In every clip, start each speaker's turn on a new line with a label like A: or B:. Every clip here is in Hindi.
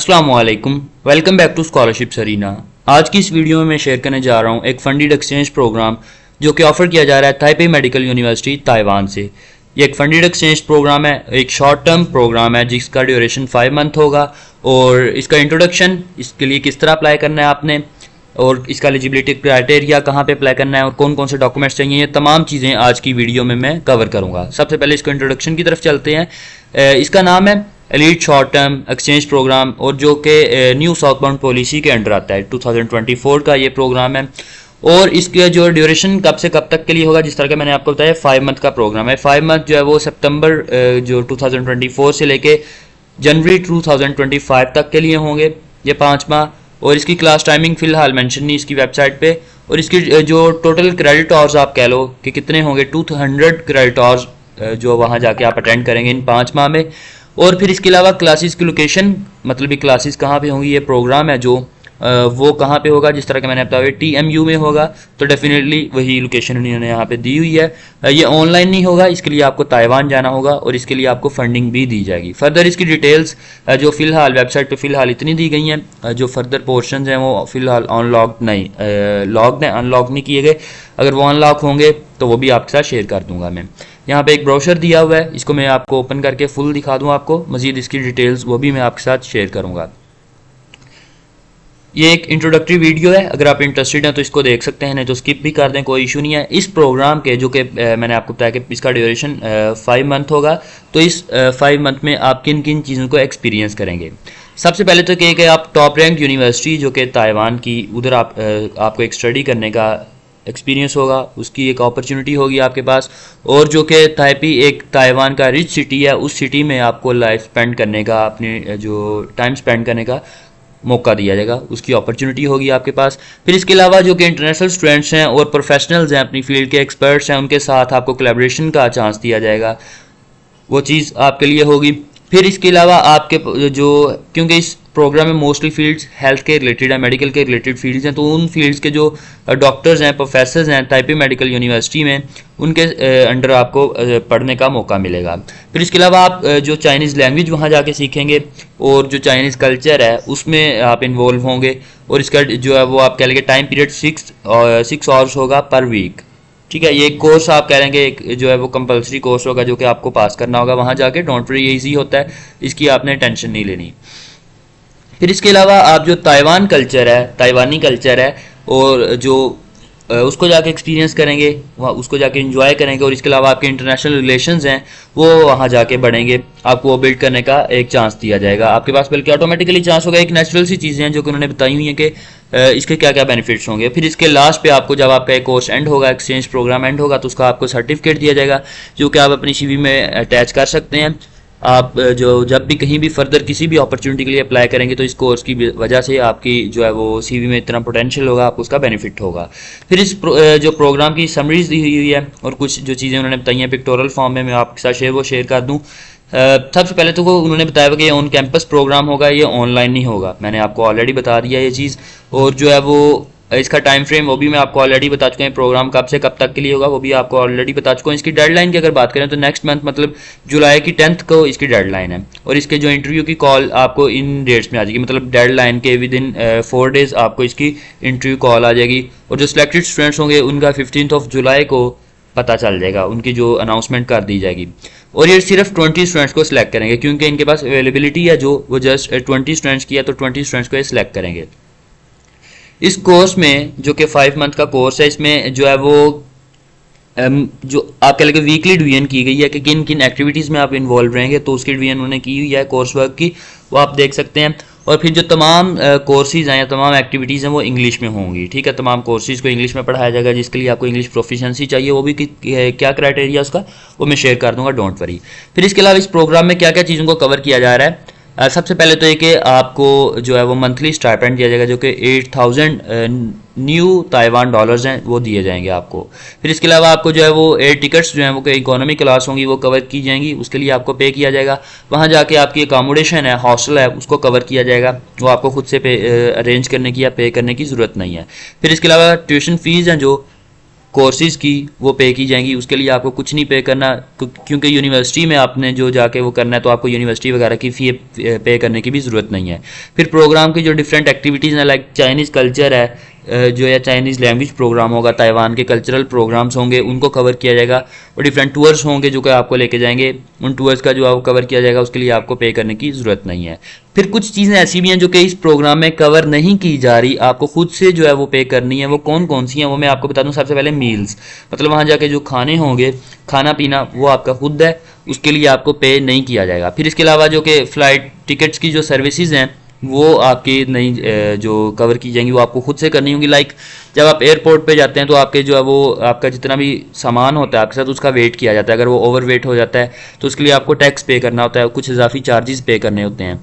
A: अस्सलामुअलैकुम, welcome back to scholarship Sarina. आज की इस वीडियो में मैं शेयर करने जा रहा हूँ एक फंडेड एक्सचेंज प्रोग्राम जो कि ऑफर किया जा रहा है ताइपे मेडिकल यूनिवर्सिटी ताइवान से। ये एक फंडेड एक्सचेंज प्रोग्राम है, एक शॉर्ट टर्म प्रोग्राम है जिसका ड्यूरेशन 5 मंथ होगा। और इसका इंट्रोडक्शन, इसके लिए किस तरह अप्लाई करना है आपने, और इसका एलिजिबिलिटी क्राइटेरिया, कहाँ पे अप्लाई करना है और कौन कौन से डॉक्यूमेंट्स चाहिए, ये तमाम चीज़ें आज की वीडियो में मैं कवर करूँगा। सबसे पहले इसको इंट्रोडक्शन की तरफ चलते हैं। इसका नाम है elite short term exchange programme और जो कि न्यू साउथबाउंड पॉलिसी के अंडर आता है। 2024 का ये प्रोग्राम है और इसके जो ड्यूरेशन कब से कब तक के लिए होगा, जिस तरह का मैंने आपको बताया 5 मंथ का प्रोग्राम है। 5 मंथ जो है वो सितंबर जो 2024 से लेके जनवरी 2025 तक के लिए होंगे, ये 5 माह। और इसकी क्लास टाइमिंग फ़िलहाल मेंशन नहीं इसकी वेबसाइट पे। और इसकी जो टोटल क्रेडिट आवर्स आप कह लो कि कितने होंगे, 200 क्रेडिट आवर्स जो वहाँ जाके आप अटेंड करेंगे इन 5 माह में। और फिर इसके अलावा क्लासेस की लोकेशन, मतलब ये क्लासेस कहाँ पे होंगी, ये प्रोग्राम है जो वो कहाँ पे होगा, जिस तरह का मैंने बताया TMU में होगा, तो डेफिनेटली वही लोकेशन उन्होंने यहाँ पे दी हुई है। ये ऑनलाइन नहीं होगा, इसके लिए आपको ताइवान जाना होगा और इसके लिए आपको फंडिंग भी दी जाएगी। फर्दर इसकी डिटेल्स जो फिलहाल वेबसाइट पे फिलहाल इतनी दी गई हैं, जो फर्दर पोर्शंस हैं वो फिलहाल अनलॉक नहीं किए गए। अगर वो अनलॉक होंगे तो वो भी आपके साथ शेयर कर दूंगा मैं। यहाँ पे एक ब्रोशर दिया हुआ है, इसको मैं आपको ओपन करके फुल दिखा दूँ आपको, मजीद इसकी डिटेल्स वो भी मैं आपके साथ शेयर करूँगा। ये एक इंट्रोडक्टरी वीडियो है, अगर आप इंटरेस्टेड हैं तो इसको देख सकते हैं, नहीं तो स्किप भी कर दें, कोई इशू नहीं है। इस प्रोग्राम के जो कि मैंने आपको बताया कि इसका ड्यूरेशन 5 मंथ होगा, तो इस 5 मंथ में आप किन किन चीज़ों को एक्सपीरियंस करेंगे। सबसे पहले तो कि आप टॉप रैंक यूनिवर्सिटी जो कि ताइवान की, उधर आपको एक स्टडी करने का एक्सपीरियंस होगा, उसकी एक अपॉर्चुनिटी होगी आपके पास। और जो कि ताइपी एक ताइवान का रिच सिटी है, उस सिटी में आपको लाइफ स्पेंड करने का, अपने जो टाइम स्पेंड करने का मौका दिया जाएगा, उसकी अपॉर्चुनिटी होगी आपके पास। फिर इसके अलावा जो कि इंटरनेशनल स्टूडेंट्स हैं और प्रोफेशनल्स हैं, अपनी फील्ड के एक्सपर्ट्स हैं, उनके साथ आपको कोलैबोरेशन का चांस दिया जाएगा, वो चीज़ आपके लिए होगी। फिर इसके अलावा आपके जो, क्योंकि इस प्रोग्राम में मोस्टली फील्ड्स हेल्थ के रिलेटेड है, मेडिकल के रिलेटेड फील्ड्स हैं, तो उन फील्ड्स के जो डॉक्टर्स हैं, प्रोफेसर्स हैं ताइपे मेडिकल यूनिवर्सिटी में, उनके अंडर आपको पढ़ने का मौका मिलेगा। फिर इसके अलावा आप जो चाइनीज़ लैंग्वेज वहाँ जाके सीखेंगे और जो चाइनीज़ कल्चर है उसमें आप इन्वॉल्व होंगे। और इसका जो है वो आप कह लेंगे टाइम पीरियड 6 आवर्स होगा पर वीक, ठीक है। ये एक कोर्स आप कह लेंगे, एक जो है वो कंपलसरी कोर्स होगा जो कि आपको पास करना होगा वहाँ जाके। डोंट वरी, ये ईजी होता है, इसकी आपने टेंशन नहीं लेनी। फिर इसके अलावा आप जो ताइवान कल्चर है, ताइवानी कल्चर है, और जो उसको जाके एक्सपीरियंस करेंगे, वहाँ उसको जाके एंजॉय करेंगे। और इसके अलावा आपके इंटरनेशनल रिलेशंस हैं वो वहाँ जाके बढ़ेंगे, आपको वो बिल्ड करने का एक चांस दिया जाएगा आपके पास, बल्कि ऑटोमेटिकली चांस होगा। एक नेचुरल सी चीज़ें हैं जो कि उन्होंने बताई हुई हैं कि इसके क्या क्या बेनिफिट्स होंगे। फिर इसके लास्ट पे आपको, जब आपका एक कोर्स एंड होगा, एक्सचेंज प्रोग्राम एंड होगा, तो उसका आपको सर्टिफिकेट दिया जाएगा जो कि आप अपनी CV में अटैच कर सकते हैं। आप जो जब भी कहीं भी फर्दर किसी भी अपॉर्चुनिटी के लिए अप्लाई करेंगे तो इस कोर्स की वजह से आपकी जो है वो CV में इतना पोटेंशियल होगा, आपको उसका बेनिफिट होगा। फिर इस जो प्रोग्राम की समरीज दी हुई है और कुछ जो चीज़ें उन्होंने बताई हैं पिक्टोरल फॉर्म में, मैं आपके साथ शेयर कर दूँ। सबसे पहले तो उन्होंने बताया कि ये ऑन कैंपस प्रोग्राम होगा, ये ऑनलाइन नहीं होगा, मैंने आपको ऑलरेडी बता दिया ये चीज़। और जो है वो इसका टाइम फ्रेम वो भी मैं आपको ऑलरेडी बता चुका हूँ, प्रोग्राम कब से कब तक के लिए होगा वो भी आपको ऑलरेडी बता चुका हूँ। इसकी डेडलाइन की अगर बात करें तो नेक्स्ट मंथ, मतलब जुलाई की 10th को इसकी डेडलाइन है। और इसके जो इंटरव्यू की कॉल आपको इन डेट्स में आ जाएगी, मतलब डेडलाइन के विद इन 4 डेज आपको इसकी इंटरव्यू कॉल आ जाएगी। और जो सिलेक्टेड स्टूडेंट्स होंगे उनका 15 जुलाई को पता चल जाएगा, उनकी जो अनाउंसमेंट कर दी जाएगी। और ये सिर्फ 20 स्टूडेंट्स को सिलेक्ट करेंगे, क्योंकि इनके पास अवेलेबिलिटी है जो वो जस्ट 20 स्टूडेंट्स की है, तो 20 स्टूडेंट्स को ये सिलेक्ट करेंगे। इस कोर्स में जो कि 5 मंथ का कोर्स है, इसमें जो है वो जो आप कह लेंगे वीकली डिवीजन की गई है कि किन किन एक्टिविटीज़ में आप इन्वॉल्व रहेंगे, तो उसकी डिवीजन उन्होंने की हुई है कोर्स वर्क की, वो आप देख सकते हैं। और फिर जो तमाम कोर्सेज हैं या तमाम एक्टिविटीज़ हैं वो इंग्लिश में होंगी, ठीक है। तमाम कोर्सेज को इंग्लिश में पढ़ाया जाएगा, जिसके लिए आपको इंग्लिश प्रोफिशिएंसी चाहिए, वो भी क्या क्राइटेरिया उसका वो मैं शेयर कर दूंगा, डोंट वरी। फिर इसके अलावा इस प्रोग्राम में क्या क्या चीज़ों को कवर किया जा रहा है। सबसे पहले तो ये कि आपको जो है वो मंथली स्टाइपेंड दिया जाएगा जो कि 8000 न्यू ताइवान डॉलर्स हैं वो दिए जाएंगे आपको। फिर इसके अलावा आपको जो है वो एयर टिकट्स जो हैं वो इकोनॉमी क्लास होंगी वो कवर की जाएंगी, उसके लिए आपको पे किया जाएगा। वहाँ जाके आपकी अकोमोडेशन है, हॉस्टल है, उसको कवर किया जाएगा, वो आपको खुद से अरेंज करने की या पे करने की ज़रूरत नहीं है। फिर इसके अलावा ट्यूशन फ़ीस हैं जो कोर्सेज़ की वो पे की जाएंगी। उसके लिए आपको कुछ नहीं पे करना, क्योंकि यूनिवर्सिटी में आपने जो जाके वो करना है तो आपको यूनिवर्सिटी वगैरह की फ़ी पे करने की भी ज़रूरत नहीं है। फिर प्रोग्राम की जो डिफरेंट एक्टिविटीज़ हैं, लाइक चाइनीज़ कल्चर है जो या चाइनीज़ लैंग्वेज प्रोग्राम होगा, ताइवान के कल्चरल प्रोग्राम्स होंगे उनको कवर किया जाएगा, और डिफरेंट टूर्स होंगे जो कि आपको लेके जाएंगे, उन टूर्स का जो आपको कवर किया जाएगा उसके लिए आपको पे करने की ज़रूरत नहीं है। फिर कुछ चीज़ें ऐसी भी हैं जो कि इस प्रोग्राम में कवर नहीं की जा रही, आपको खुद से जो है वो पे करनी है। वो कौन कौन सी हैं वो मैं आपको बता दूं। सबसे पहले मील्स, मतलब वहाँ जाके जो खाने होंगे, खाना पीना वो आपका खुद है, उसके लिए आपको पे नहीं किया जाएगा। फिर इसके अलावा जो कि फ़्लाइट टिकट्स की जो सर्विसेज हैं वो आपकी नहीं जो कवर की जाएंगी वो आपको खुद से करनी होगी। लाइक जब आप एयरपोर्ट पे जाते हैं तो आपके जो है वो आपका जितना भी सामान होता है आपके साथ उसका वेट किया जाता है। अगर वो ओवर वेट हो जाता है तो उसके लिए आपको टैक्स पे करना होता है, कुछ इजाफी चार्जेस पे करने होते हैं।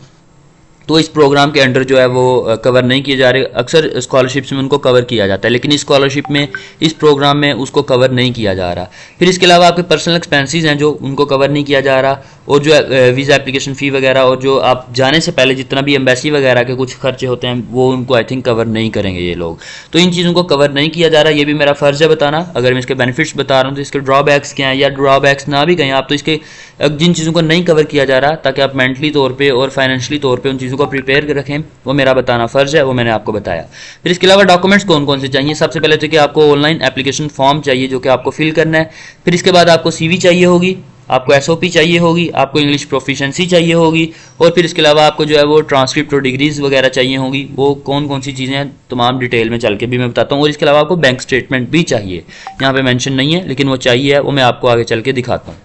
A: तो इस प्रोग्राम के अंडर जो है वो कवर नहीं किए जा रहे। अक्सर स्कॉलरशिप्स में उनको कवर किया जाता है, लेकिन इस स्कॉलरशिप में, इस प्रोग्राम में उसको कवर नहीं किया जा रहा। फिर इसके अलावा आपके पर्सनल एक्सपेंसेस हैं जो उनको कवर नहीं किया जा रहा, और जो वीज़ा एप्लीकेशन फ़ी वगैरह और जो आप जाने से पहले जितना भी एम्बेसी वगैरह के कुछ खर्चे होते हैं वो उनको आई थिंक कवर नहीं करेंगे ये लोग। तो इन चीज़ों को कवर नहीं किया जा रहा। ये भी मेरा फ़र्ज़ है बताना। अगर मैं इसके बेनिफिट्स बता रहा हूँ तो इसके ड्रॉबैक्स क्या हैं, या ड्रॉबैक्स ना भी कहें आप तो इसके जिन चीज़ों को नहीं कवर किया जा रहा, ताकि आप मेंटली तौर पे और फाइनेंशियली तौर पे उन चीज़ों को प्रिपेयर रखें, वो मेरा बताना फ़र्ज़ है, वो मैंने आपको बताया। फिर इसके अलावा डॉक्यूमेंट्स कौन कौन से चाहिए। सबसे पहले तो कि आपको ऑनलाइन एप्लीकेशन फॉर्म चाहिए जो कि आपको फिल करना है। फिर इसके बाद आपको CV चाहिए होगी, आपको SOP चाहिए होगी, आपको इंग्लिश प्रोफिशेंसी चाहिए होगी, और फिर इसके अलावा आपको जो है वो ट्रांसक्रिप्ट और डिग्रीज़ वगैरह चाहिए होगी। वो कौन कौन सी चीज़ें हैं तमाम डिटेल में चल के भी मैं बताता हूँ। और इसके अलावा आपको बैंक स्टेटमेंट भी चाहिए, यहाँ पे मेंशन नहीं है लेकिन वो चाहिए, वो मैं आपको आगे चल के दिखाता हूँ।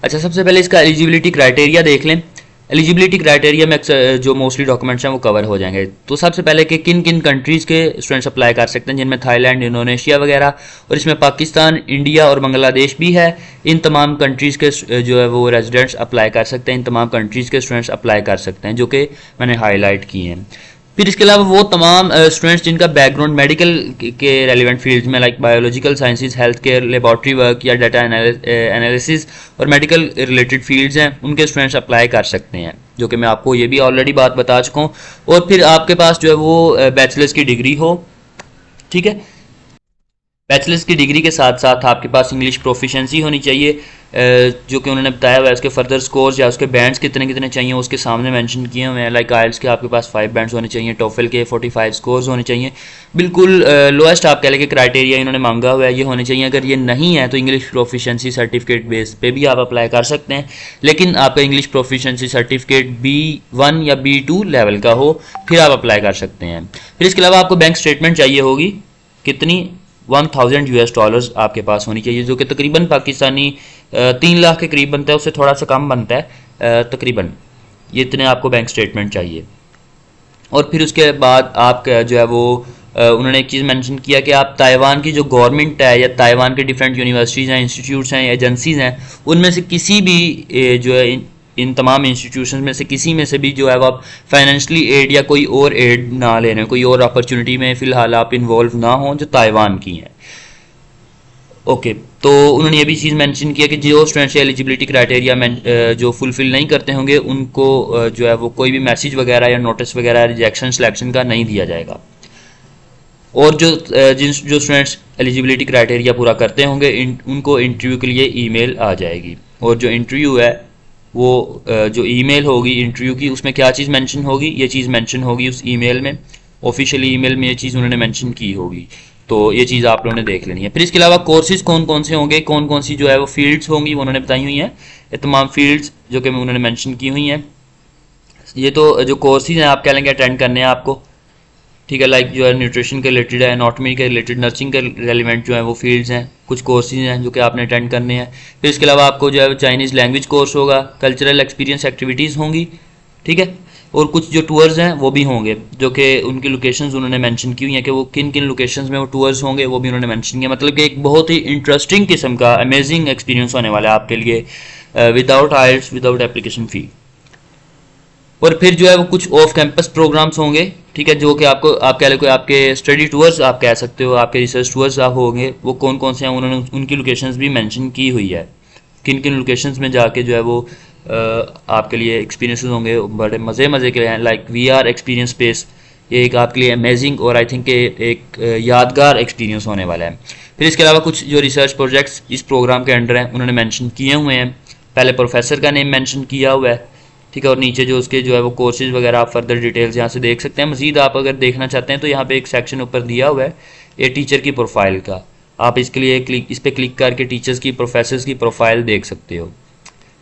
A: अच्छा, सबसे पहले इसका एलिजिबिलिटी क्राइटेरिया देख लें। एलिजिबिलिटी क्राइटेरिया में जो मोस्टली डॉक्यूमेंट्स हैं वो कवर हो जाएंगे। तो सबसे पहले कि किन किन कंट्रीज़ के स्टूडेंट्स अप्लाई कर सकते हैं, जिनमें थाईलैंड, इंडोनेशिया वगैरह, और इसमें पाकिस्तान, इंडिया और बांग्लादेश भी है। इन तमाम कंट्रीज़ के जो है वो रेजिडेंट्स अप्लाई कर सकते हैं, इन तमाम कंट्रीज़ के स्टूडेंट्स अप्लाई कर सकते हैं जो कि मैंने हाईलाइट किए हैं। फिर इसके अलावा वो तमाम स्टूडेंट्स जिनका बैकग्राउंड मेडिकल के रेलिवेंट फील्ड्स में, like biological sciences, health care, laboratory work या डाटा एनालिसिस और मेडिकल रिलेटेड फील्ड्स हैं, उनके स्टूडेंट्स अप्लाई कर सकते हैं, जो कि मैं आपको ये भी ऑलरेडी बात बता चुका हूँ। और फिर आपके पास जो है वो बैचलर्स की डिग्री हो, ठीक है। बैचलर्स की डिग्री के साथ साथ आपके पास इंग्लिश प्रोफिशेंसी होनी चाहिए, जो कि उन्होंने बताया हुआ है। उसके फर्दर स्कोर्स या उसके बैंड्स कितने कितने चाहिए उसके सामने मेंशन किए हुए हैं। लाइक आइल्स के आपके पास 5 बैंड्स होने चाहिए, टोफल के 45 स्कोर्स होने चाहिए। बिल्कुल लोएस्ट आप कह लें कि क्राइटेरिया इन्होंने मांगा हुआ है ये होने चाहिए। अगर ये नहीं है तो इंग्लिश प्रोफिशेंसी सर्टिफिकेट बेस पे भी आप अप्लाई कर सकते हैं, लेकिन आपका इंग्लिश प्रोफिशेंसी सर्टिफिकेट B1 या B2 लेवल का हो, फिर आप अप्लाई कर सकते हैं। फिर इसके अलावा आपको बैंक स्टेटमेंट चाहिए होगी, कितनी, $1000 आपके पास होनी चाहिए, जो कि तकरीबन पाकिस्तानी 3 लाख के करीब बनता है, उससे थोड़ा सा कम बनता है तकरीबन। ये इतने आपको बैंक स्टेटमेंट चाहिए। और फिर उसके बाद आप जो है वो उन्होंने एक चीज़ मेंशन किया कि आप ताइवान की जो गवर्नमेंट है या ताइवान के डिफरेंट यूनिवर्सिटीज़ हैं, इंस्टीट्यूट्स हैं, एजेंसीज़ हैं, उनमें से किसी भी जो है इन तमाम इंस्टीट्यूशन में से किसी में से भी जो है वो आप फाइनेंशियली एड या कोई और एड ना ले रहे हैं, कोई और अपॉर्चुनिटी में फ़िलहाल आप इन्वॉल्व ना हों जो ताइवान की हैं। ओके, तो उन्होंने ये भी चीज़ मेंशन किया कि जो स्टूडेंट्स एलिजिबिलिटी क्राइटेरिया जो फुलफिल नहीं करते होंगे उनको जो है वो कोई भी मैसेज वगैरह या नोटिस वगैरह रिजेक्शन सिलेक्शन का नहीं दिया जाएगा। और जो स्टूडेंट्स एलिजिबिलिटी क्राइटेरिया पूरा करते होंगे उनको इंटरव्यू के लिए ईमेल आ जाएगी। और जो इंटरव्यू है वो जो ईमेल होगी इंटरव्यू की, उसमें क्या चीज़ मेंशन होगी, ये चीज़ मेंशन होगी उस ईमेल में, ऑफिशियल ईमेल में ये चीज़ उन्होंने मेंशन की होगी। तो ये चीज़ आप लोगों ने देख लेनी है। फिर इसके अलावा कोर्सेज कौन कौन से होंगे, कौन कौन सी जो है वो फील्ड्स होंगी वो उन्होंने बताई हुई हैं। ये तमाम फील्ड्स जो कि उन्होंने मेंशन की हुई हैं। ये तो जो कोर्सेज हैं आप कह लेंगे अटेंड करने हैं आपको, ठीक है। लाइक जो है न्यूट्रिशन के रिलेटेड है, एनाटॉमी के रिलेटेड, नर्सिंग के रेलिवेंट जो है वो फील्ड्स हैं, कुछ कोर्सेज हैं जो कि आपने अटेंड करने हैं। फिर इसके अलावा आपको जो है चाइनीज़ लैंग्वेज कोर्स होगा, कल्चरल एक्सपीरियंस एक्टिविटीज़ होंगी, ठीक है। और कुछ जो टूर्स हैं वो भी होंगे, जो कि उनकी लोकेशंस उन्होंने मेंशन की हुई हैं कि वो किन किन लोकेशंस में वो टूर्स होंगे वो भी उन्होंने मेंशन किया। मतलब कि एक बहुत ही इंटरेस्टिंग किस्म का अमेजिंग एक्सपीरियंस होने वाला है आपके लिए, विदाउट आइल्स, विदाउट एप्लीकेशन फ़ी। और फिर जो है वो कुछ ऑफ कैंपस प्रोग्राम्स होंगे, ठीक है, जो कि आपको आप कह लें आपके स्टडी टूर्स आप कह सकते हो, आपके रिसर्च टूर्स आप होंगे। वो कौन कौन से हैं उन्होंने उनकी लोकेशंस भी मेंशन की हुई है, किन किन लोकेशंस में जाके जो है वो आपके लिए एक्सपीरियंसेस होंगे बड़े मज़े के हैं। लाइक VR एक्सपीरियंस स्पेस ये एक आपके लिए अमेजिंग और आई थिंक एक यादगार एक्सपीरियंस होने वाला है। फिर इसके अलावा कुछ जो रिसर्च प्रोजेक्ट्स इस प्रोग्राम के अंडर हैं उन्होंने मेंशन किए हुए हैं। पहले प्रोफेसर का नेम मेंशन किया हुआ है, ठीक है, और नीचे जो उसके जो है वो कोर्सेज वगैरह आप फर्दर डिटेल्स यहाँ से देख सकते हैं। मजीद आप अगर देखना चाहते हैं तो यहाँ पे एक सेक्शन ऊपर दिया हुआ है ये टीचर की प्रोफाइल का, आप इसके लिए इस पर क्लिक करके टीचर्स की प्रोफेसर्स की प्रोफाइल देख सकते हो,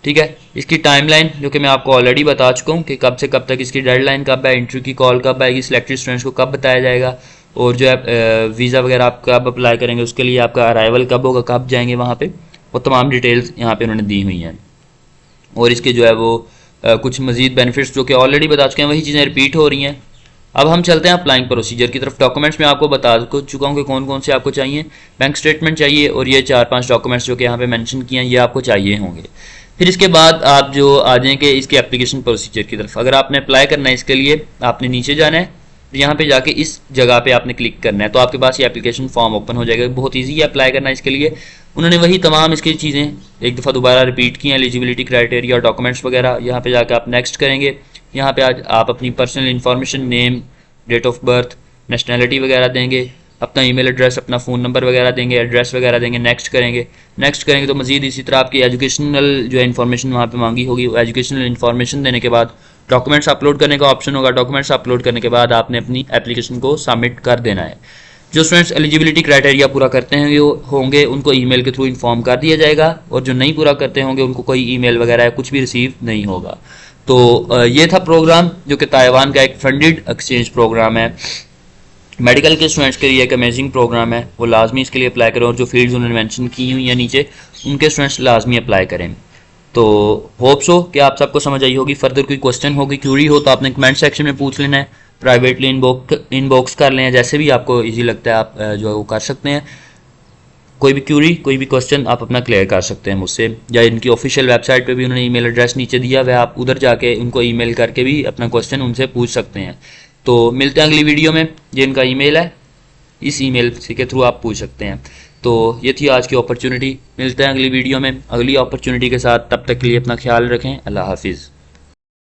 A: ठीक है। इसकी टाइमलाइन जो कि मैं आपको ऑलरेडी बता चुका हूँ कि कब से कब तक इसकी डेडलाइन कब है, इंटरव्यू की कॉल कब आएगी, सिलेक्टेड स्टूडेंट्स को कब बताया जाएगा, और जो है वीज़ा वगैरह आप कब अप्लाई करेंगे, उसके लिए आपका अराइवल कब होगा, कब जाएंगे वहाँ पे, वो तमाम डिटेल्स यहाँ पे उन्होंने दी हुई हैं। और इसके जो है वो कुछ मजीद बेनिफिट्स जो कि ऑलरेडी बता चुके हैं वही चीज़ें रिपीट हो रही हैं। अब हम चलते हैं अप्लाइंग प्रोसीजर की तरफ। डॉक्यूमेंट्स में आपको बता चुका हूँ कि कौन कौन से आपको चाहिए। बैंक स्टेटमेंट चाहिए और ये 4-5 डॉक्यूमेंट्स जो कि यहाँ पे मेंशन किए हैं ये आपको चाहिए होंगे। फिर इसके बाद आप जो आ जाएंगे इसकी एप्लीकेशन प्रोसीजर की तरफ। अगर आपने अप्लाई करना है इसके लिए आपने नीचे जाना है, यहाँ पे जाके इस जगह पे आपने क्लिक करना है तो आपके पास ये एप्लीकेशन फॉर्म ओपन हो जाएगा। बहुत ईजी है अप्लाई करना इसके लिए। उन्होंने वही तमाम इसकी चीज़ें एक दफ़ा दोबारा रिपीट की हैं, एलिजिबिलिटी क्राइटेरिया, डॉक्यूमेंट्स वगैरह। यहाँ पे जाके आप नेक्स्ट करेंगे। यहाँ पे आज आप अपनी personal information, name, date of birth, nationality वगैरह देंगे, अपना ईमेल एड्रेस, अपना फ़ोन नंबर वगैरह देंगे, एड्रेस वगैरह देंगे, नेक्स्ट करेंगे तो मज़ीद इसी तरह आपकी एजुकेशनल जो है इन्फॉर्मेशन वहाँ पे मांगी होगी। एजुकेशनल इन्फॉर्मेशन देने के बाद डॉक्यूमेंट्स अपलोड करने का ऑप्शन होगा। डॉक्यूमेंट्स अपलोड करने के बाद आपने अपनी एप्लीकेशन को सबमिट कर देना है। जो स्टूडेंट्स एलिजिबिलिटी क्राइटेरिया पूरा करते होंगे उनको ईमेल के थ्रू इन्फॉर्म कर दिया जाएगा, और जो नहीं पूरा करते होंगे उनको कोई ईमेल वगैरह कुछ भी रिसीव नहीं होगा। तो ये था प्रोग्राम जो कि ताइवान का एक फंडेड एक्सचेंज प्रोग्राम है। मेडिकल के स्टूडेंट्स के लिए एक अमेजिंग प्रोग्राम है, वो लाजमी इसके लिए अप्लाई करें, और जो फील्ड्स उन्होंने मेंशन की हुई हैं नीचे उनके स्टूडेंट्स लाजमी अप्लाई करें। तो होप्स हो कि आप सबको समझ आई होगी। फर्दर कोई क्वेश्चन होगी, क्यूरी हो तो आपने कमेंट सेक्शन में पूछ लेना है, प्राइवेटली इनबॉक्स कर लें, जैसे भी आपको इजी लगता है आप जो है वो कर सकते हैं। कोई भी क्यूरी, कोई भी क्वेश्चन आप अपना क्लियर कर सकते हैं मुझसे, या इनकी ऑफिशियल वेबसाइट पे भी उन्होंने ईमेल एड्रेस नीचे दिया हुआ है, आप उधर जाके उनको ईमेल करके भी अपना क्वेश्चन उनसे पूछ सकते हैं। तो मिलते हैं अगली वीडियो में। ये इनका ईमेल है, इस ईमेल के थ्रू आप पूछ सकते हैं। तो ये थी आज की अपॉर्चुनिटी। मिलते हैं अगली वीडियो में अगली अपॉर्चुनिटी के साथ। तब तक के लिए अपना ख्याल रखें। अल्लाह हाफिज़।